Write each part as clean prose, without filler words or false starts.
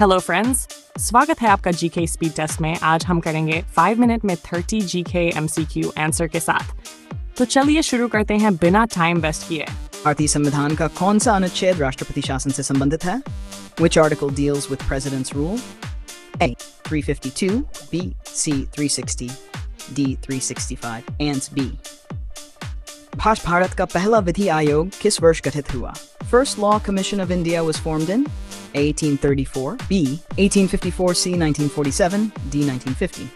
Hello friends, स्वागत है आपका जीके स्पीड टेस्ट में। आज हम करेंगे 5 मिनट में 30 जीके एमसीक्यू आंसर के साथ। तो चलिए शुरू करते हैं बिना टाइम वेस्ट किए। भारतीय संविधान का कौन सा अनुच्छेद राष्ट्रपति शासन से संबंधित है? Which article deals with president's rule? A. 352, B. C. 360, D. 365, and B. Bharat का पहला विधि आयोग किस वर्ष गठित हुआ? First Law Commission of India was formed in A. 1834, B. 1854, C. 1947, D. 1950.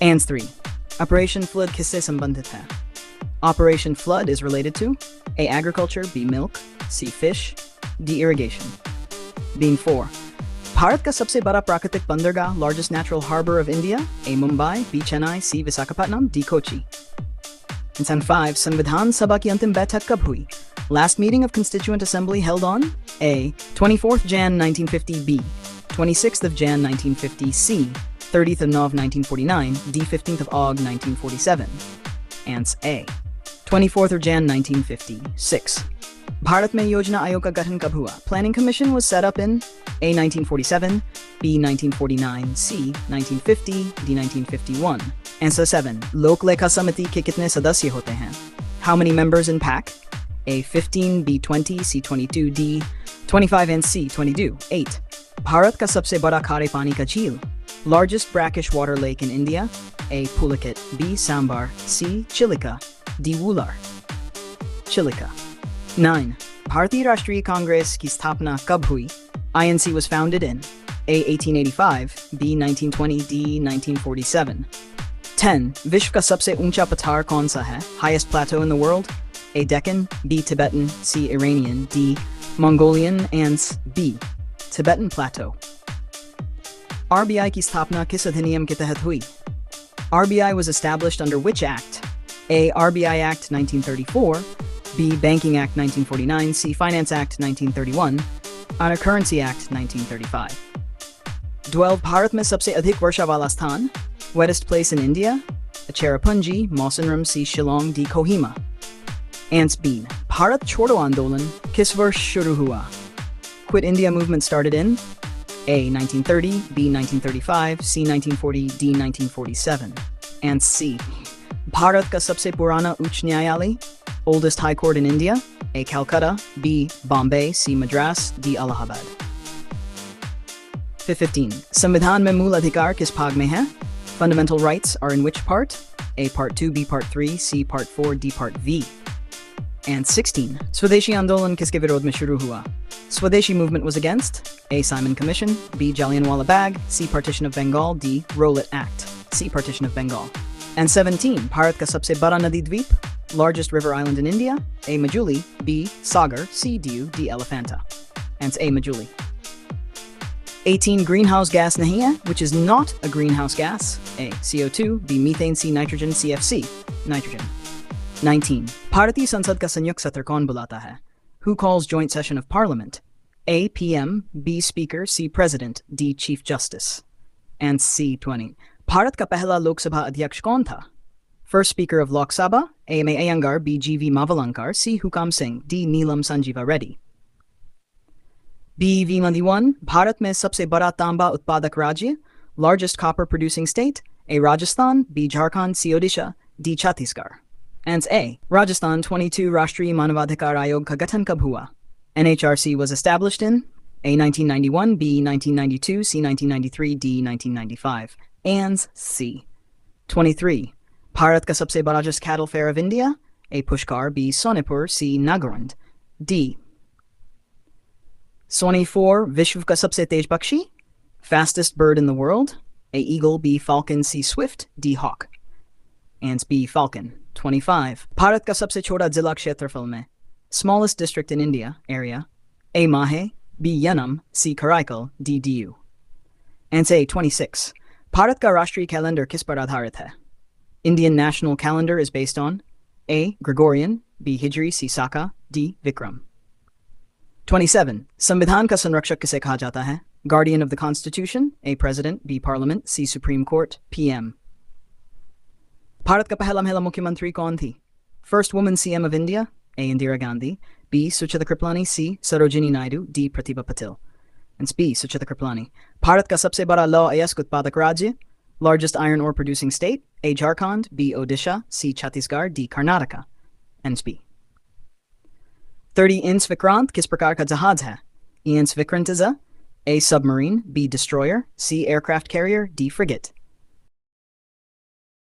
And 3. Operation Flood किससे संबंधित है? Operation Flood is related to A. Agriculture, B. Milk, C. Fish, D. Irrigation. Being 4. Bharat का सबसे बड़ा प्राकृतिक बंदरगाह largest natural harbor of India? A. Mumbai, B. Chennai, C. Visakhapatnam, D. Kochi. And 5. संविधान सभा की अंतिम बैठक कब हुई? Last meeting of Constituent Assembly held on A. 24th Jan 1950, B. 26th of Jan 1950, C. 30th of Nov 1949, D. 15th of Aug 1947. Ans A. 24th of Jan 1950, 6. Bharat में योजना आयोग का गठन कब हुआ? Planning Commission was set up in A. 1947, B. 1949, C. 1950, D. 1951. Answer 7. लोक लेखा समिति के कितने सदस्य होते हैं? How many members in PAC? A. 15, B. 20, C. 22, D. 25, and C. 22. 8. Bharat का सबसे बड़ा खारे पानी का झील? Largest brackish water lake in India? A. Pulicat, B. Sambar, C. Chilika, D. Wular. Chilika. 9. भारतीय राष्ट्रीय कांग्रेस की स्थापना कब हुई? INC was founded in A. 1885, B. 1920, D. 1947. 10. विश्व का सबसे ऊंचा पठार कौन सा है? Highest plateau in the world? A. Deccan, B. Tibetan, C. Iranian, D. Mongolian, and B. Tibetan Plateau. RBI की स्थापना किस अधिनियम के तहत हुई? RBI was established under which act? A. RBI Act 1934, B. Banking Act 1949, C. Finance Act 1931, and Currency Act 1935. 12. Bharat में सबसे अधिक वर्षा वाला स्थान? Wettest place in India? Cherrapunji, Mawsynram, C. Shillong, D. Kohima. Ants B. Bharat छोड़ो आंदोलन किस वर्ष शुरू हुआ? Quit India movement started in A. 1930, B. 1935, C. 1940, D. 1947. And C. Bharat का सबसे पुराना उच्च न्यायालय? Oldest high court in India? A. Calcutta, B. Bombay, C. Madras, D. Allahabad. 15. संविधान में मूल अधिकार किस भाग में है? Fundamental rights are in which part? A. Part 2, B. Part 3, C. Part 4, D. Part V. And 16. Swadeshi Andolan किसके विरोध में शुरू हुआ? Swadeshi movement was against A. Simon Commission, B. Jallianwala Bagh, C. Partition of Bengal, D. Rowlatt Act, C. Partition of Bengal. And 17. Bharat का सबसे बड़ा नदी द्वीप? Largest river island in India? A. Majuli, B. Sagar, C. Diu, D. Elephanta. And A. Majuli. 18. Greenhouse gas नहीं है, which is not a greenhouse gas? A. CO2, B. Methane, C. Nitrogen, CFC, nitrogen. 19. भारतीय संसद का संयुक्त सत्र कौन बुलाता है? Who calls joint session of parliament? A. PM, B. Speaker, C. President, D. Chief Justice. And C. 20. Bharat का पहला लोकसभा अध्यक्ष कौन था? First Speaker of Lok Sabha, A. M. A. Iyengar, B. G. V. Mavalankar, C. Hukam Singh, D. Neelam Sanjeeva Reddy. B. V. 91. Bharat में सबसे बड़ा तांबा उत्पादक राज्य? Largest copper producing state? A. Rajasthan, B. Jharkhand, C. Odisha, D. Chhattisgarh. And A. Rajasthan. 22. राष्ट्रीय मानवाधिकार आयोग का गठन कब हुआ? NHRC was established in A. 1991, B. 1992, C. 1993, D. 1995. And C. 23. Bharat का सबसे बड़ा cattle fair of India? A. Pushkar, B. Sonipur, C. Nagaland, D. 24. विश्व का सबसे तेज पक्षी? Fastest bird in the world? A. Eagle, B. Falcon, C. Swift, D. Hawk. And B. Falcon. 25. Bharat का सबसे छोटा जिला क्षेत्रफल में? Smallest district in India, area? A. Mahe, B. Yanam, C. Karaikal, D. Diu. And A. 26. Bharat का राष्ट्रीय calendar किस पर आधारित है? Indian national calendar is based on A. Gregorian, B. Hijri, C. Saka, D. Vikram. 27. संविधान का संरक्षक किसे कहा जाता है? Guardian of the Constitution, A. President, B. Parliament, C. Supreme Court, PM. Bharat का पहला महिला मुख्यमंत्री कौन थी? First woman CM of India? A. Indira Gandhi, B. Suchita Kriplani, C. Sarojini Naidu, D. Pratibha Patil. And B. Suchita Kriplani. Bharat का सबसे बड़ा लौह अयस्क उत्पादक राज्य, largest iron ore producing state, A. Jharkhand, B. Odisha, C. Chhattisgarh, D. Karnataka. And B. 30 Ins Vikrant किस प्रकार का जहाज है? E. Ins Vikrant is A. Submarine, B. Destroyer, C. Aircraft carrier, D. Frigate.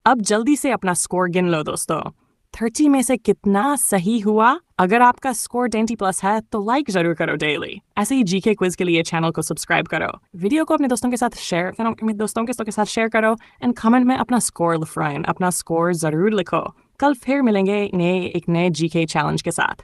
अब जल्दी से अपना स्कोर गिन लो दोस्तों। 30 में से कितना सही हुआ? अगर आपका स्कोर 20+ है तो लाइक जरूर करो डेली। ऐसे ही जीके क्विज के लिए चैनल को सब्सक्राइब करो, वीडियो को अपने दोस्तों के साथ शेयर करो एंड कमेंट में अपना स्कोर लिखवाएं, अपना स्कोर जरूर लिखो। कल फिर मिलेंगे एक नए जीके चैलेंज के साथ।